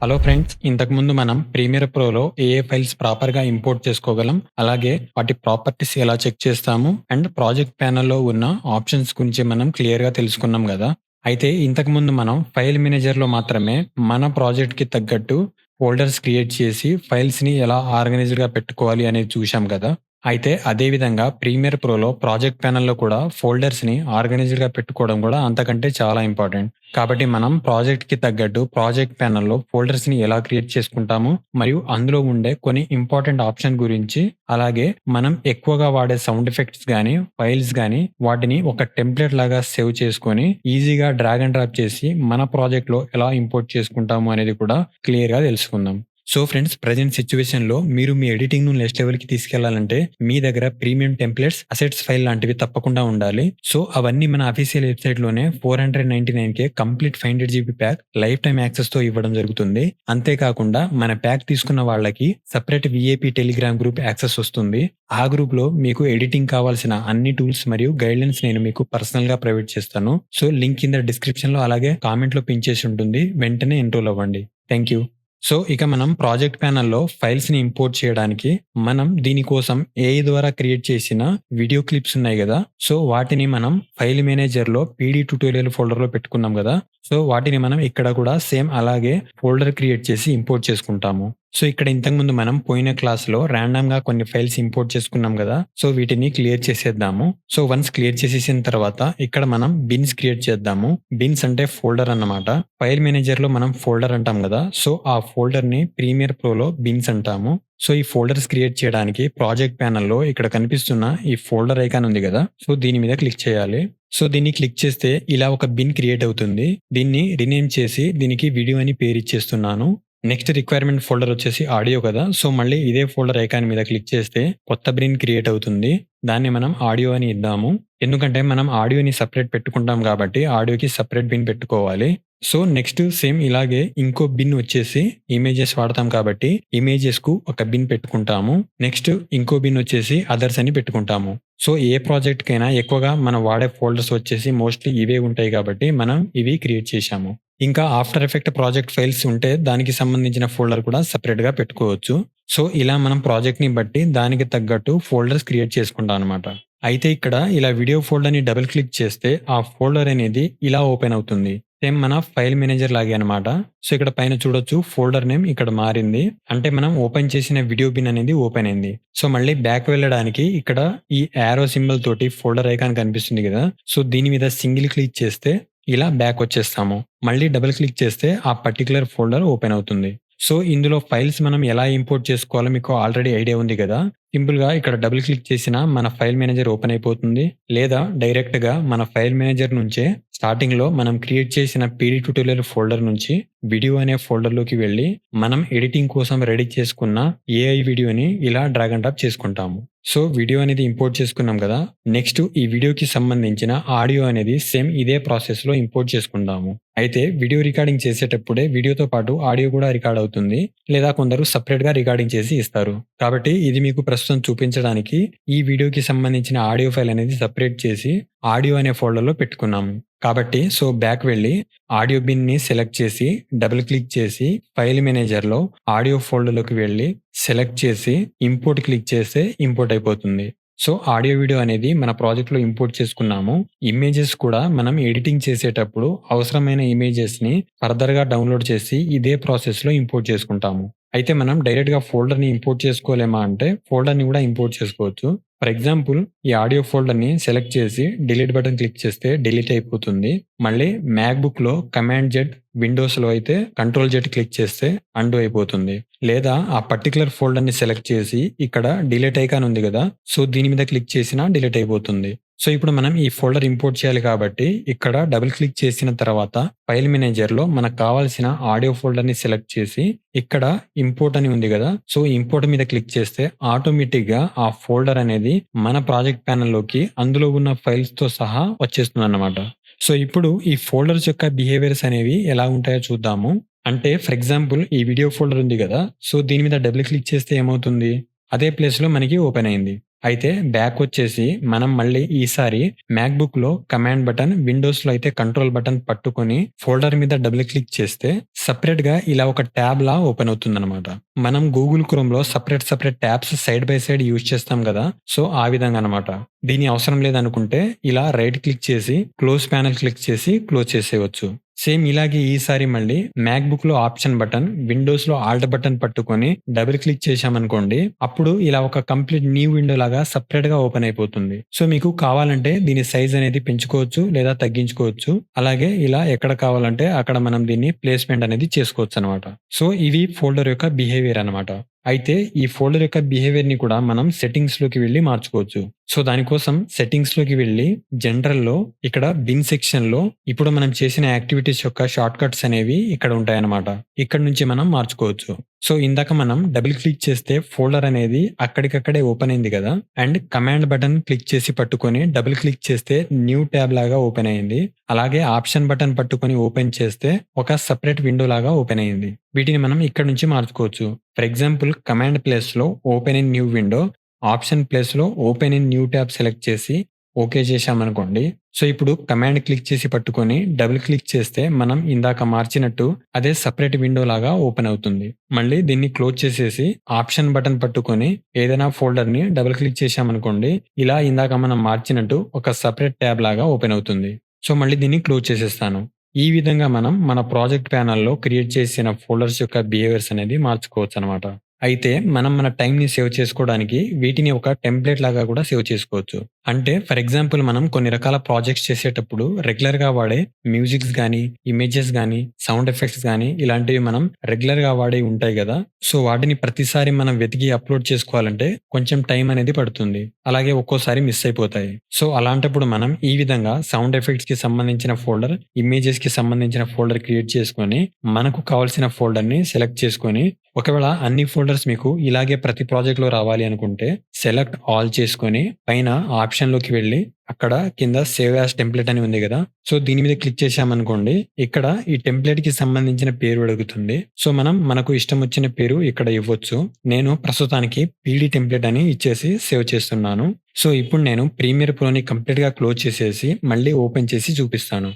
Hello friends, ఇంతకుముందు మనం premier ప్రోలో ఏ files ప్రాపర్‌గా ఇంపోర్ట్ చేసుకోగలం, అలాగే వాటి ప్రాపర్టీస్ ఎలా చెక్ చేస్తాము అండ్ ప్రాజెక్ట్ ప్యానెల్‌లో ఉన్న ఆప్షన్స్ గురించి మనం క్లియర్‌గా తెలుసుకున్నాం గదా! అయితే ఇంతకుముందు మనం ఫైల్ మేనేజర్‌లో మాత్రమే మన ప్రాజెక్ట్‌కి తగ్గట్టు ఫోల్డర్స్ క్రియేట్ చేసి ఫైల్స్‌ని ఎలా ఆర్గనైజ్డ్‌గా పెట్టుకోవాలి అనేది చూశాం కదా! అయితే అదే విధంగా ప్రీమియర్ ప్రోలో ప్రాజెక్ట్ ప్యానెల్‌లో కూడా ఫోల్డర్స్‌ని ఆర్గనైజ్డ్‌గా పెట్టుకోవడం కూడా అంతకంటే చాలా ఇంపార్టెంట్. కాబట్టి మనం ప్రాజెక్ట్‌కి తగ్గట్టు ప్రాజెక్ట్ ప్యానెల్‌లో ఫోల్డర్స్‌ని ఎలా క్రియేట్ చేసుకుంటాము, మరియు అందులో ఉండే కొన్ని ఇంపార్టెంట్ ఆప్షన్ గురించి, అలాగే మనం ఎక్కువగా వాడే సౌండ్ ఎఫెక్ట్స్ గానీ, ఫైల్స్ గానీ వాటిని ఒక టెంప్లేట్ లాగా సేవ్ చేసుకొని ఈజీగా డ్రాగ్ అండ్ డ్రాప్ చేసి మన ప్రాజెక్ట్‌లో ఎలా ఇంపోర్ట్ చేసుకుంటాము అనేది కూడా క్లియర్‌గా తెలుసుకుందాం. సో ఫ్రెండ్స్, ప్రెజెంట్ సిట్యుయేషన్‌లో మీరు మీ ఎడిటింగ్‌ను నెక్స్ట్ లెవెల్‌కి తీసుకెళ్లాలంటే మీ దగ్గర ప్రీమియం టెంప్లేట్స్, అసెట్స్ ఫైల్ లాంటివి తప్పకుండా ఉండాలి. సో అవన్నీ మన అఫీషియల్ వెబ్‌సైట్‌లోనే 499కే complete 500 GB pack life time యాక్సెస్‌తో ఇవ్వడం జరుగుతుంది. అంతేకాకుండా మన ప్యాక్ తీసుకున్న వాళ్ళకి separate VIP Telegram group access వస్తుంది. ఆ గ్రూప్‌లో మీకు ఎడిటింగ్ కావాల్సిన అన్ని టూల్స్ మరియు గైడ్‌లైన్స్ నేను మీకు పర్సనల్‌గా ప్రొవైడ్ చేస్తాను. సో లింక్ కింద డిస్క్రిప్షన్‌లో అలాగే కామెంట్‌లో పిన్ చేసి ఉంటుంది. వెంటనే ఎన్రోల్ అవ్వండి. Thank you. సో ఇక మనం ప్రాజెక్ట్ ప్యానెల్‌లో ఫైల్స్‌ని ఇంపోర్ట్ చేయడానికి మనం దీనికోసం ఏఐ ద్వారా క్రియేట్ చేసిన వీడియో క్లిప్స్ ఉన్నాయి గదా! సో వాటిని మనం ఫైల్ మేనేజర్‌లో పీడీ ట్యుటోరియల్ ఫోల్డర్‌లో పెట్టుకున్నాం గదా! సో వాటిని మనం ఇక్కడ కూడా సేమ్ అలాగే ఫోల్డర్ క్రియేట్ చేసి ఇంపోర్ట్ చేసుకుంటాము. సో ఇక్కడ ఇంతకుముందు మనం పోయిన క్లాస్‌లో రాండమ్‌గా కొన్ని ఫైల్స్ ఇంపోర్ట్ చేసుకున్నాం గదా! సో వీటిని క్లియర్ చేసేద్దాము. సో వన్స్ క్లియర్ చేసేసిన తర్వాత ఇక్కడ మనం బిన్స్ క్రియేట్ చేద్దాము. బిన్స్ అంటే ఫోల్డర్ అన్నమాట. ఫైల్ మేనేజర్‌లో మనం ఫోల్డర్ అంటాం గదా! సో ఆ ఫోల్డర్‌ని ప్రీమియర్ ప్రోలో బిన్స్ అంటాము. సో ఈ ఫోల్డర్స్ క్రియేట్ చేయడానికి ప్రాజెక్ట్ ప్యానెల్‌లో ఇక్కడ కనిపిస్తున్న ఈ ఫోల్డర్ ఐకాన్ ఉంది గదా! సో దీని మీద క్లిక్ చేయాలి. సో దీన్ని క్లిక్ చేస్తే ఇలా ఒక బిన్ క్రియేట్ అవుతుంది. దీన్ని రీనేమ్ చేసి దీనికి వీడియో అని పేరిచ్చేస్తున్నాను. నెక్స్ట్ రిక్వైర్మెంట్ ఫోల్డర్ వచ్చేసి ఆడియో కదా! సో మళ్ళీ ఇదే ఫోల్డర్ ఐకాన్ మీద క్లిక్ చేస్తే కొత్త బిన్ క్రియేట్ అవుతుంది. దాన్ని మనం ఆడియో అని ఇద్దాము. ఎందుకంటే మనం ఆడియోని సెపరేట్ పెట్టుకుంటాం కాబట్టి ఆడియోకి సెపరేట్ బిన్ పెట్టుకోవాలి. సో నెక్స్ట్ సేమ్ ఇలాగే ఇంకో బిన్ వచ్చేసి ఇమేజెస్ వాడతాం కాబట్టి ఇమేజెస్‌కు ఒక బిన్ పెట్టుకుంటాము. నెక్స్ట్ ఇంకో బిన్ వచ్చేసి అదర్స్ అని పెట్టుకుంటాము. సో ఏ ప్రాజెక్ట్‌కైనా ఎక్కువగా మనం వాడే ఫోల్డర్స్ వచ్చేసి మోస్ట్‌లీ ఇవే ఉంటాయి కాబట్టి మనం ఇవి క్రియేట్ చేశాము. ఇంకా ఆఫ్టర్ ఎఫెక్ట్ ప్రాజెక్ట్ ఫైల్స్ ఉంటే దానికి సంబంధించిన ఫోల్డర్ కూడా సెపరేట్‌గా పెట్టుకోవచ్చు. సో ఇలా మనం ప్రాజెక్ట్‌ని బట్టి దానికి తగ్గట్టు ఫోల్డర్స్ క్రియేట్ చేసుకుంటాం అనమాట. అయితే ఇక్కడ ఇలా వీడియో ఫోల్డర్‌ని డబుల్ క్లిక్ చేస్తే ఆ ఫోల్డర్ అనేది ఇలా ఓపెన్ అవుతుంది. సేమ్ మన ఫైల్ మేనేజర్ లాగే అనమాట. సో ఇక్కడ పైన చూడొచ్చు ఫోల్డర్ నేమ్ ఇక్కడ మారింది. అంటే మనం ఓపెన్ చేసిన వీడియో బిన్ అనేది ఓపెన్ అయింది. సో మళ్ళీ బ్యాక్ వెళ్ళడానికి ఇక్కడ ఈ యారో సింబల్ తోటి ఫోల్డర్ ఐకాన్ కనిపిస్తుంది కదా! సో దీని మీద సింగిల్ క్లిక్ చేస్తే ఇలా బ్యాక్ వచ్చేస్తాము. మళ్ళీ డబుల్ క్లిక్ చేస్తే ఆ పర్టిక్యులర్ ఫోల్డర్ ఓపెన్ అవుతుంది. సో ఇందులో ఫైల్స్ మనం ఎలా ఇంపోర్ట్ చేసుకోవాలో మీకు ఆల్రెడీ ఐడియా ఉంది కదా! సింపుల్‌గా ఇక్కడ డబుల్ క్లిక్ చేసినా మన ఫైల్ మేనేజర్ ఓపెన్ అయిపోతుంది. లేదా డైరెక్ట్‌గా మన ఫైల్ మేనేజర్ నుంచే స్టార్టింగ్‌లో మనం క్రియేట్ చేసిన పీడీ ట్యుటోరియల్ ఫోల్డర్ నుంచి వీడియో అనే ఫోల్డర్‌లోకి వెళ్లి మనం ఎడిటింగ్ కోసం రెడీ చేసుకున్న ఏఐ వీడియోని ఇలా డ్రాగ్ అండ్ డ్రాప్ చేసుకుంటాము. సో వీడియో అనేది ఇంపోర్ట్ చేసుకున్నాం కదా! నెక్స్ట్ ఈ వీడియోకి సంబంధించిన ఆడియో అనేది సేమ్ ఇదే ప్రాసెస్‌లో ఇంపోర్ట్ చేసుకుంటాము. అయితే వీడియో రికార్డింగ్ చేసేటప్పుడే వీడియోతో పాటు ఆడియో కూడా రికార్డ్ అవుతుంది. లేదా కొందరు సెపరేట్‌గా రికార్డింగ్ చేసి ఇస్తారు. కాబట్టి ఇది మీకు ప్రస్తుతం చూపించడానికి ఈ వీడియోకి సంబంధించిన ఆడియో ఫైల్ అనేది సెపరేట్ చేసి ఆడియో అనే ఫోల్డర్‌లో పెట్టుకున్నాము. కాబట్టి సో బ్యాక్ వెళ్లి ఆడియో బిన్‌ని సెలెక్ట్ చేసి డబుల్ క్లిక్ చేసి ఫైల్ మేనేజర్‌లో ఆడియో ఫోల్డర్‌లోకి వెళ్లి సెలెక్ట్ చేసి ఇంపోర్ట్ క్లిక్ చేస్తే ఇంపోర్ట్ అయిపోతుంది. సో ఆడియో వీడియో అనేది మన ప్రాజెక్ట్‌లో ఇంపోర్ట్ చేసుకున్నాము. ఇమేజెస్ కూడా మనం ఎడిటింగ్ చేసేటప్పుడు అవసరమైన ఇమేజెస్‌ని ఫర్దర్‌గా డౌన్‌లోడ్ చేసి ఇదే ప్రాసెస్‌లో ఇంపోర్ట్ చేసుకుంటాము. అయితే మనం డైరెక్ట్‌గా ఫోల్డర్‌ని ఇంపోర్ట్ చేసుకోలేమా అంటే ఫోల్డర్‌ని కూడా ఇంపోర్ట్ చేసుకోవచ్చు. ఫర్ ఎగ్జాంపుల్ ఈ ఆడియో ఫోల్డర్‌ని సెలెక్ట్ చేసి డిలీట్ బటన్ క్లిక్ చేస్తే డిలీట్ అయిపోతుంది. మళ్ళీ మ్యాక్‌బుక్‌లో కమాండ్ జెడ్, విండోస్‌లో అయితే కంట్రోల్ జెడ్ క్లిక్ చేస్తే అన్‌డూ అయిపోతుంది. లేదా ఆ పర్టిక్యులర్ ఫోల్డర్‌ని సెలెక్ట్ చేసి ఇక్కడ డిలీట్ ఐకాన్ ఉంది గదా! సో దీని మీద క్లిక్ చేసినా డిలీట్ అయిపోతుంది. సో ఇప్పుడు మనం ఈ ఫోల్డర్ ఇంపోర్ట్ చేయాలి కాబట్టి ఇక్కడ డబుల్ క్లిక్ చేసిన తర్వాత ఫైల్ మేనేజర్‌లో మనకు కావాల్సిన ఆడియో ఫోల్డర్‌ని సెలెక్ట్ చేసి ఇక్కడ ఇంపోర్ట్ అని ఉంది గదా! సో ఇంపోర్ట్ మీద క్లిక్ చేస్తే ఆటోమేటిక్‌గా ఆ ఫోల్డర్ అనేది మన ప్రాజెక్ట్ ప్యానెల్‌లోకి అందులో ఉన్న ఫైల్స్‌తో సహా వచ్చేస్తుందన్నమాట. సో ఇప్పుడు ఈ ఫోల్డర్స్ యొక్క బిహేవియర్స్ అనేవి ఎలా ఉంటాయో చూద్దాము. అంటే ఫర్ ఎగ్జాంపుల్ ఈ వీడియో ఫోల్డర్ ఉంది గదా! సో దీని మీద డబుల్ క్లిక్ చేస్తే ఏమవుతుంది? అదే ప్లేస్‌లో మనకి ఓపెన్ అయింది. అయితే బ్యాక్ వచ్చేసి మనం మళ్ళీ ఈసారి మ్యాక్‌బుక్‌లో కమాండ్ బటన్, విండోస్‌లో అయితే కంట్రోల్ బటన్ పట్టుకొని ఫోల్డర్ మీద డబుల్ క్లిక్ చేస్తే సెపరేట్‌గా ఇలా ఒక ట్యాబ్‌లా ఓపెన్ అవుతుందన్నమాట. మనం గూగుల్ క్రోమ్‌లో separate tabs side by side use చేస్తాం గదా! సో, ఆ విధంగా అన్నమాట. దీని అవసరం లేదనుకుంటే ఇలా రైట్ క్లిక్ చేసి క్లోజ్ ప్యానెల్ క్లిక్ చేసి క్లోజ్ చేసేయొచ్చు. సేమ్ ఇలాగే ఈసారి మళ్ళీ మ్యాక్‌బుక్‌లో ఆప్షన్ బటన్, విండోస్‌లో ఆల్ట్ బటన్ పట్టుకొని డబుల్ క్లిక్ చేశామనుకోండి. అప్పుడు ఇలా ఒక కంప్లీట్ న్యూ విండో లాగా సెపరేట్‌గా ఓపెన్ అయిపోతుంది. సో, మీకు కావాలంటే దీని సైజ్ అనేది పెంచుకోవచ్చు లేదా తగ్గించుకోవచ్చు. అలాగే ఇలా ఎక్కడ కావాలంటే అక్కడ మనం దీన్ని ప్లేస్‌మెంట్ అనేది చేసుకోవచ్చనమాట. సో, ఇవి ఫోల్డర్ యొక్క బిహేవియర్ అనమాట. అయితే ఈ ఫోల్డర్ యొక్క బిహేవియర్‌ని కూడా మనం సెట్టింగ్స్‌లోకి వెళ్లి మార్చుకోవచ్చు. సో, దానికోసం సెట్టింగ్స్‌లోకి వెళ్లి జనరల్‌లో ఇక్కడ బిన్ సెక్షన్‌లో ఇప్పుడు మనం చేసిన యాక్టివిటీస్ యొక్క షార్ట్‌కట్స్ అనేవి ఇక్కడ ఉంటాయన్నమాట. ఇక్కడ నుంచి మనం మార్చుకోవచ్చు. సో, ఇందాక మనం డబుల్ క్లిక్ చేస్తే ఫోల్డర్ అనేది అక్కడికక్కడే ఓపెన్ అయింది కదా! అండ్ కమాండ్ బటన్ క్లిక్ చేసి పట్టుకొని డబుల్ క్లిక్ చేస్తే న్యూ ట్యాబ్ లాగా ఓపెన్ అయింది. అలాగే ఆప్షన్ బటన్ పట్టుకొని ఓపెన్ చేస్తే ఒక సెపరేట్ విండో లాగా ఓపెన్ అయింది. వీటిని మనం ఇక్కడ నుంచి మార్చుకోవచ్చు. ఫర్ ఎగ్జాంపుల్ కమాండ్ ప్లేస్‌లో open in new window, option ప్లేస్‌లో open in new tab select చేసి ఓకే చేశామనుకోండి. సో, ఇప్పుడు కమాండ్ క్లిక్ చేసి పట్టుకొని డబుల్ క్లిక్ చేస్తే మనం ఇందాక మార్చినట్టు అదే సెపరేట్ విండో లాగా ఓపెన్ అవుతుంది. మళ్ళీ దీన్ని క్లోజ్ చేసేసి ఆప్షన్ బటన్ పట్టుకొని ఏదైనా ఫోల్డర్‌ని డబుల్ క్లిక్ చేశామనుకోండి. ఇలా ఇందాక మనం మార్చినట్టు ఒక సెపరేట్ ట్యాబ్ లాగా ఓపెన్ అవుతుంది. సో, మళ్ళీ దీన్ని క్లోజ్ చేసేస్తాను. ఈ విధంగా మనం మన ప్రాజెక్ట్ ప్యానెల్‌లో క్రియేట్ చేసిన ఫోల్డర్స్ యొక్క బిహేవియర్స్ అనేది మార్చుకోవచ్చనమాట. అయితే మనం మన టైమ్‌ని సేవ్ చేసుకోవడానికి వీటిని ఒక టెంప్లేట్ లాగా కూడా సేవ్ చేసుకోవచ్చు. అంటే ఫర్ ఎగ్జాంపుల్ మనం కొన్ని రకాల ప్రాజెక్ట్స్ చేసేటప్పుడు రెగ్యులర్‌గా వాడే మ్యూజిక్స్ గానీ, ఇమేజెస్ గానీ, సౌండ్ ఎఫెక్ట్స్ గానీ ఇలాంటివి మనం రెగ్యులర్‌గా వాడేవి ఉంటాయి గదా! సో, వాటిని ప్రతిసారి మనం వెతికి అప్‌లోడ్ చేసుకోవాలంటే కొంచెం టైం అనేది పడుతుంది. అలాగే ఒక్కోసారి మిస్ అయిపోతాయి. సో, అలాంటప్పుడు మనం ఈ విధంగా సౌండ్ ఎఫెక్ట్స్‌కి సంబంధించిన ఫోల్డర్, ఇమేజెస్‌కి సంబంధించిన ఫోల్డర్ క్రియేట్ చేసుకొని, మనకు కావాల్సిన ఫోల్డర్‌ని సెలెక్ట్ చేసుకొని, ఒకవేళ అన్ని ఫోల్డర్స్ మీకు ఇలాగే ప్రతి ప్రాజెక్ట్‌లో రావాలి అనుకుంటే సెలెక్ట్ ఆల్ చేసుకొని పైన ఆప్షన్‌లోకి వెళ్లి అక్కడ కింద సేవ్ యాస్ టెంప్లేట్ అని ఉంది గదా! సో, దీని మీద క్లిక్ చేశామనుకోండి. ఇక్కడ ఈ టెంప్లేట్‌కి సంబంధించిన పేరు అడుగుతుంది. సో, మనం మనకు ఇష్టం వచ్చిన పేరు ఇక్కడ ఇవ్వచ్చు. నేను ప్రస్తుతానికి పీడీ టెంప్లేట్ అని ఇచ్చేసి సేవ్ చేస్తున్నాను. సో, ఇప్పుడు నేను ప్రీమియర్ ప్రోని కంప్లీట్‌గా క్లోజ్ చేసేసి మళ్ళీ ఓపెన్ చేసి చూపిస్తాను.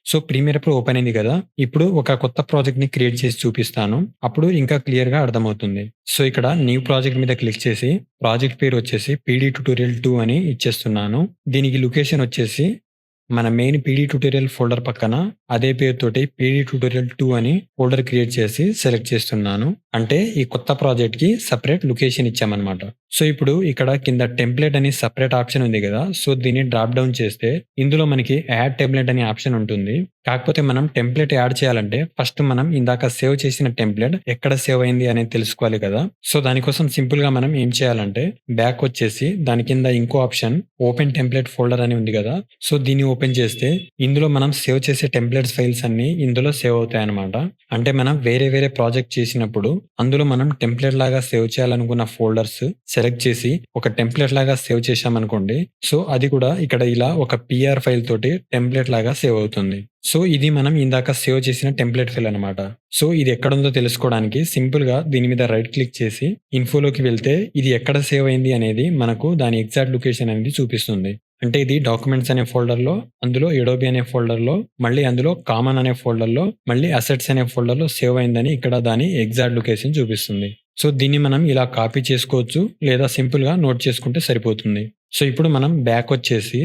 సో, ప్రీమియర్ ప్రో ఓపెన్ అయింది గదా! ఇప్పుడు ఒక కొత్త ప్రాజెక్ట్‌ని క్రియేట్ చేసి చూపిస్తాను. అప్పుడు ఇంకా క్లియర్‌గా అర్థమవుతుంది. సో, ఇక్కడ న్యూ ప్రాజెక్ట్ మీద క్లిక్ చేసి ప్రాజెక్ట్ పేరు వచ్చేసి పీడీ ట్యుటోరియల్ 2 అని ఇచ్చేస్తున్నాను. దీనికి లొకేషన్ వచ్చేసి మన మెయిన్ పీడీ ట్యుటోరియల్ ఫోల్డర్ పక్కన అదే పేరుతోటి పీడీ ట్యుటోరియల్ 2 అని ఫోల్డర్ క్రియేట్ చేసి సెలెక్ట్ చేస్తున్నాను. అంటే ఈ కొత్త ప్రాజెక్ట్‌కి సెపరేట్ లొకేషన్ ఇచ్చామన్నమాట. సో, ఇప్పుడు ఇక్కడ కింద టెంప్లేట్ అని సెపరేట్ ఆప్షన్ ఉంది గదా! సో, దీన్ని డ్రాప్ డౌన్ చేస్తే ఇందులో మనకి యాడ్ టెంప్లేట్ అనే ఆప్షన్ ఉంటుంది. కాకపోతే మనం టెంప్లేట్ యాడ్ చేయాలంటే ఫస్ట్ మనం ఇందాక సేవ్ చేసిన టెంప్లేట్ ఎక్కడ సేవ్ అయింది అనేది తెలుసుకోవాలి కదా! సో, దానికోసం సింపుల్‌గా మనం ఏం చేయాలంటే బ్యాక్ వచ్చేసి దాని కింద ఇంకో ఆప్షన్ ఓపెన్ టెంప్లేట్ ఫోల్డర్ అని ఉంది గదా! సో, దీన్ని ఓపెన్ చేస్తే ఇందులో మనం సేవ్ చేసే టెంప్లేట్స్ ఫైల్స్ అన్నీ ఇందులో సేవ్ అవుతాయన్నమాట. అంటే మనం వేరే ప్రాజెక్ట్ చేసినప్పుడు అందులో మనం టెంప్లేట్ లాగా సేవ్ చేయాలనుకున్న ఫోల్డర్స్ సెలెక్ట్ చేసి ఒక టెంప్లేట్ లాగా సేవ్ చేశామనుకోండి. సో, అది కూడా ఇక్కడ ఇలా ఒక పీఆర్ ఫైల్ తోటి టెంప్లేట్ లాగా సేవ్ అవుతుంది. సో, ఇది మనం ఇందాక సేవ్ చేసిన టెంప్లేట్ ఫైల్ అన్నమాట. సో, ఇది ఎక్కడుందో తెలుసుకోవడానికి సింపుల్‌గా దీని మీద రైట్ క్లిక్ చేసి ఇన్ఫోలోకి వెళ్తే ఇది ఎక్కడ సేవ్ అయింది అనేది మనకు దాని ఎగ్జాక్ట్ లొకేషన్ అనేది చూపిస్తుంది. అంటే ఇది డాక్యుమెంట్స్ అనే ఫోల్డర్‌లో, అందులో అడోబీ అనే ఫోల్డర్‌లో, మళ్ళీ అందులో కామన్ అనే ఫోల్డర్‌లో, మళ్ళీ అసెట్స్ అనే ఫోల్డర్‌లో సేవ్ అయిందని ఇక్కడ దాని ఎగ్జాక్ట్ లొకేషన్ చూపిస్తుంది. సో, దీన్ని మనం ఇలా కాపీ చేసుకోవచ్చు లేదా సింపుల్‌గా నోట్ చేసుకుంటే సరిపోతుంది. సో, ఇప్పుడు మనం బ్యాక్ వచ్చేసి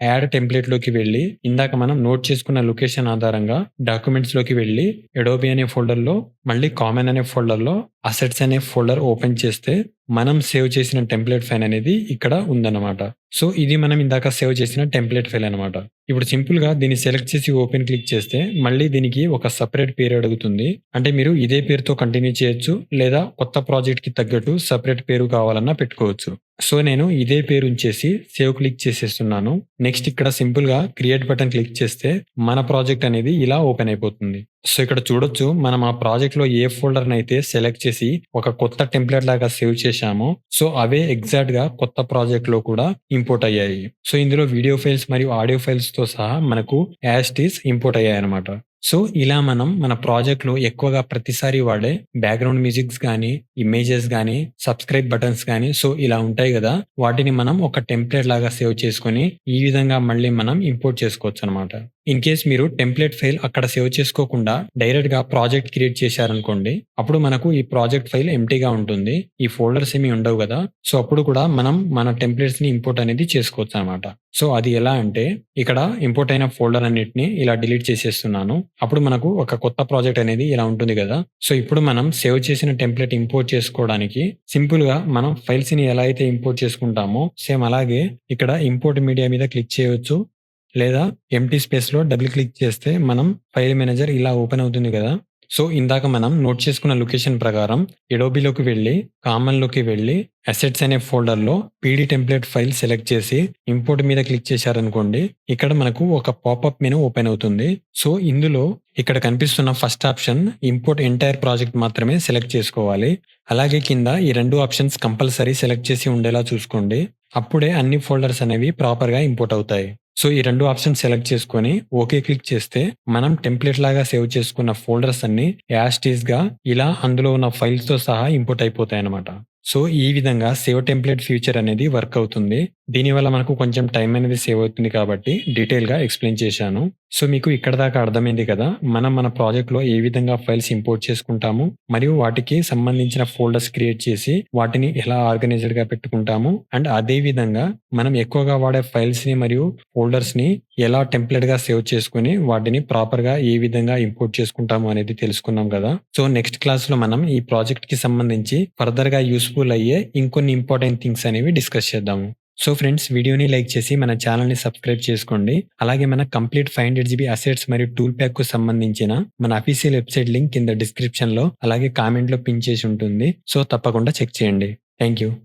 యాడ్ టెంప్లేట్‌లోకి వెళ్లి, ఇందాక మనం నోట్ చేసుకున్న లొకేషన్ ఆధారంగా డాక్యుమెంట్స్‌లోకి వెళ్లి, అడోబీ అనే ఫోల్డర్‌లో, మళ్ళీ కామన్ అనే ఫోల్డర్‌లో, అసెట్స్ అనే ఫోల్డర్ ఓపెన్ చేస్తే, మనం సేవ్ చేసిన టెంప్లేట్ ఫైల్ అనేది ఇక్కడ ఉందన్నమాట. సో, ఇది మనం ఇందాక సేవ్ చేసిన టెంప్లేట్ ఫైల్ అన్నమాట. ఇప్పుడు సింపుల్‌గా దీన్ని సెలెక్ట్ చేసి ఓపెన్ క్లిక్ చేస్తే, మళ్ళీ దీనికి ఒక సెపరేట్ పేరు అడుగుతుంది. అంటే మీరు ఇదే పేరుతో కంటిన్యూ చేయొచ్చు, లేదా కొత్త ప్రాజెక్ట్‌కి తగ్గట్టు సెపరేట్ పేరు కావాలన్నా పెట్టుకోవచ్చు. సో, నేను ఇదే పేరు ఉంచేసి సేవ్ క్లిక్ చేసేస్తున్నాను. నెక్స్ట్ ఇక్కడ సింపుల్‌గా క్రియేట్ బటన్ క్లిక్ చేస్తే మన ప్రాజెక్ట్ అనేది ఇలా ఓపెన్ అయిపోతుంది. సో, ఇక్కడ చూడొచ్చు మనం ఆ ప్రాజెక్ట్‌లో ఏ ఫోల్డర్‌నైతే సెలెక్ట్ చేసి ఒక కొత్త టెంప్లేట్ లాగా సేవ్ చేశామో, సో, అవే ఎగ్జాక్ట్‌గా కొత్త ప్రాజెక్ట్‌లో కూడా ఇంపోర్ట్ అయ్యాయి. సో, ఇందులో వీడియో ఫైల్స్ మరియు ఆడియో ఫైల్స్‌తో సహా మనకు యాజ్ ఇట్ ఈజ్ ఇంపోర్ట్ అయ్యాయన్నమాట. సో, ఇలా మనం మన ప్రాజెక్ట్‌లో ఎక్కువగా ప్రతిసారి వాడే బ్యాక్‌గ్రౌండ్ మ్యూజిక్స్ గానీ, ఇమేజెస్ గానీ, సబ్‌స్క్రైబ్ బటన్స్ గానీ, సో, ఇలా ఉంటాయి గదా! వాటిని మనం ఒక టెంప్లేట్ లాగా సేవ్ చేసుకొని, ఈ విధంగా మళ్ళీ మనం ఇంపోర్ట్ చేసుకోవచ్చనమాట. ఇన్ కేస్ మీరు టెంప్లేట్ ఫైల్ అక్కడ సేవ్ చేసుకోకుండా డైరెక్ట్‌గా ప్రాజెక్ట్ క్రియేట్ చేశారనుకోండి, అప్పుడు మనకు ఈ ప్రాజెక్ట్ ఫైల్ ఎంప్టీగా ఉంటుంది. ఈ ఫోల్డర్స్ ఏమి ఉండవు గదా! సో, అప్పుడు కూడా మనం మన టెంప్లేట్స్‌ని ఇంపోర్ట్ అనేది చేసుకోవచ్చనమాట. సో, అది ఎలా అంటే, ఇక్కడ ఇంపోర్ట్ అయిన ఫోల్డర్ అన్నిటిని ఇలా డిలీట్ చేసేస్తున్నాను. అప్పుడు మనకు ఒక కొత్త ప్రాజెక్ట్ అనేది ఇలా ఉంటుంది గదా! సో, ఇప్పుడు మనం సేవ్ చేసిన టెంప్లేట్ ఇంపోర్ట్ చేసుకోవడానికి సింపుల్‌గా మనం ఫైల్స్‌ని ఎలా అయితే ఇంపోర్ట్ చేసుకుంటామో, సేమ్ అలాగే ఇక్కడ ఇంపోర్ట్ మీడియా మీద క్లిక్ చేయొచ్చు. లేదా ఎంప్టీ స్పేస్‌లో డబుల్ క్లిక్ చేస్తే మనం ఫైల్ మేనేజర్ ఇలా ఓపెన్ అవుతుంది గదా! సో, ఇందాక మనం నోట్ చేసుకున్న లొకేషన్ ప్రకారం అడోబీలోకి వెళ్లి, కామన్‌లోకి వెళ్లి, అసెట్స్ అనే ఫోల్డర్‌లో పీడీ టెంప్లేట్ ఫైల్ సెలెక్ట్ చేసి, ఇంపోర్ట్ మీద క్లిక్ చేశారనుకోండి, ఇక్కడ మనకు ఒక పాపప్ మెనూ ఓపెన్ అవుతుంది. సో, ఇందులో ఇక్కడ కనిపిస్తున్న first option import entire project మాత్రమే సెలెక్ట్ చేసుకోవాలి. అలాగే కింద ఈ 2 ఆప్షన్స్ కంపల్సరీ సెలెక్ట్ చేసి ఉండేలా చూసుకోండి. అప్పుడే అన్ని ఫోల్డర్స్ అనేవి ప్రాపర్‌గా ఇంపోర్ట్ అవుతాయి. సో, ఈ 2 ఆప్షన్స్ సెలెక్ట్ చేసుకొని ఓకే క్లిక్ చేస్తే మనం టెంప్లేట్ లాగా సేవ్ చేసుకున్న ఫోల్డర్స్ అన్నీ యాజ్ ఇట్ ఈస్‌గా ఇలా అందులో ఉన్న ఫైల్స్‌తో సహా ఇంపోర్ట్ అయిపోతాయన్నమాట. సో, ఈ విధంగా సేవ్ టెంప్లేట్ ఫీచర్ అనేది వర్క్ అవుతుంది. దీనివల్ల మనకు కొంచెం టైం అనేది సేవ్ అవుతుంది కాబట్టి డీటెయిల్‌గా ఎక్స్‌ప్లెయిన్ చేశాను. సో, మీకు ఇక్కడి దాకా అర్థమైంది కదా! మనం మన ప్రాజెక్ట్‌లో ఏ విధంగా ఫైల్స్ ఇంపోర్ట్ చేసుకుంటాము, మరియు వాటికి సంబంధించిన ఫోల్డర్స్ క్రియేట్ చేసి వాటిని ఎలా ఆర్గనైజ్డ్‌గా పెట్టుకుంటాము. అండ్ అదే విధంగా మనం ఎక్కువగా వాడే ఫైల్స్‌ని మరియు ఫోల్డర్స్‌ని ఎలా టెంప్లేట్‌గా సేవ్ చేసుకొని వాటిని ప్రాపర్‌గా ఏ విధంగా ఇంపోర్ట్ చేసుకుంటాము అనేది తెలుసుకున్నాం కదా! సో, నెక్స్ట్ క్లాస్‌లో మనం ఈ ప్రాజెక్ట్‌కి సంబంధించి ఫర్దర్‌గా యూజ్‌ఫుల్ అయ్యే ఇంకొన్ని ఇంపార్టెంట్ థింగ్స్ అనేవి డిస్కస్ చేద్దాము. సో ఫ్రెండ్స్, వీడియోని లైక్ చేసి మన ఛానల్‌ని సబ్స్క్రైబ్ చేసుకోండి. అలాగే మన కంప్లీట్ 500 జీబీ అసెట్స్ మరియు టూల్ ప్యాక్‌కు సంబంధించిన మన అఫీషియల్ వెబ్‌సైట్ లింక్ కింద డిస్క్రిప్షన్‌లో అలాగే కామెంట్‌లో పిన్ చేసి ఉంటుంది. సో తప్పకుండా చెక్ చేయండి. Thank you.